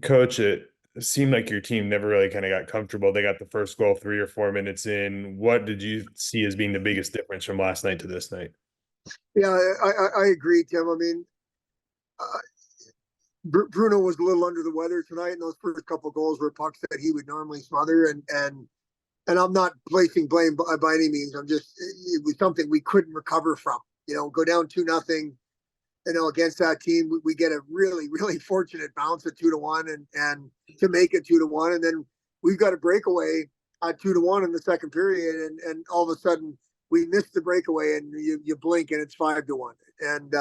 Coach, it seemed like your team never really kind of got comfortable. They got the first goal 3 or 4 minutes in. What did you see as being the biggest difference from last night to this night? Yeah, I agree, Tim. I mean, uh, Bruno was a little under the weather tonight, and those first couple of goals were pucks that he would normally smother. And I'm not placing blame by any means. I'm just it was something we couldn't recover from. Go down 2-0. Against that team, we get a really, really fortunate bounce at 2-1, and to make it 2-1, and then we've got a breakaway at 2-1 in the second period, and all of a sudden we miss the breakaway, and you blink and it's 5-1. And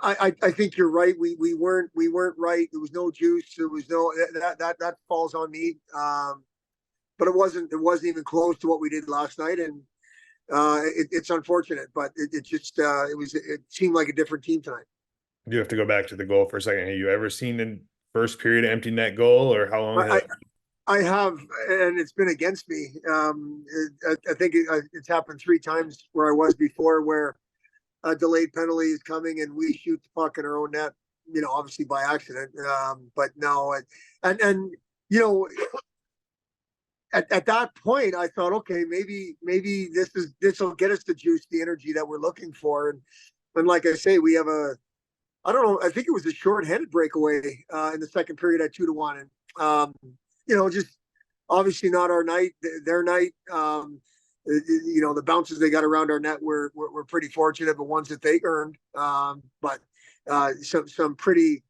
I think you're right. We weren't right. There was no juice. There was no that falls on me. But it wasn't even close to what we did last night, and it's unfortunate, but it seemed like a different team tonight. Do you have to go back to the goal for a second? Have you ever seen the first period empty net goal, or how long has I have, and it's been against me. I think it's happened 3 times where I was before, where a delayed penalty is coming and we shoot the puck in our own net, obviously by accident. But no, and at that point, I thought, okay, maybe this will get us the juice, the energy that we're looking for. And like I say, we have I don't know, I think it was a short-handed breakaway in the second period at 2-1, and just obviously not our night, their night. The bounces they got around our net were pretty fortunate, the ones that they earned. But some pretty,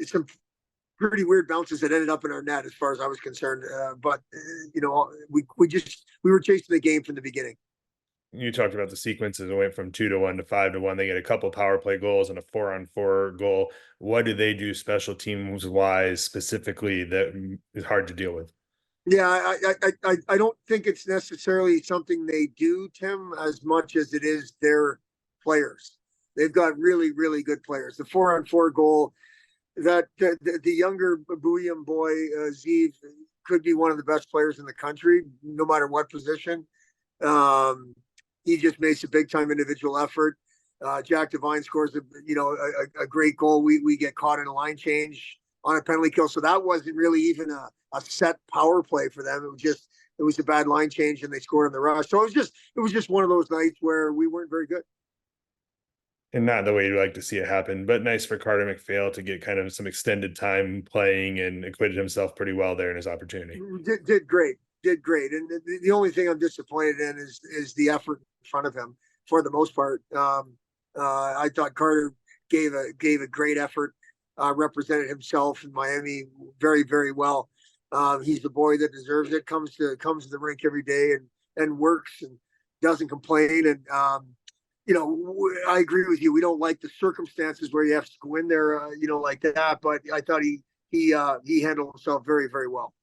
some pretty weird bounces that ended up in our net as far as I was concerned. But we were chasing the game from the beginning. you talked about the sequences? It went from 2-1 to 5-1. They get a couple power play goals and a 4-on-4 goal. What do they do special teams wise specifically that is hard to deal with? Yeah, I don't think it's necessarily something they do, Tim, as much as it is their players. They've got really, really good players. The 4-on-4 goal, that the younger Bouillon boy, Zeev, could be one of the best players in the country, no matter what position. He just makes a big time individual effort. Jack Devine scores a great goal. We get caught in a line change on a penalty kill, so that wasn't really even a set power play for them. It was a bad line change, and they scored on the rush. So it was just one of those nights where we weren't very good. And not the way you'd like to see it happen, but nice for Carter McPhail to get kind of some extended time playing and acquitted hhimself pretty well there in his opportunity. Did great, and the only thing I'm disappointed in is the effort in front of him for the most part. I thought Carter gave a great effort, represented himself in Miami very, very well. He's the boy that deserves it. Comes to the rink every day and works and doesn't complain. And I agree with you. We don't like the circumstances where you have to go in there, like that. But I thought he handled himself very, very well.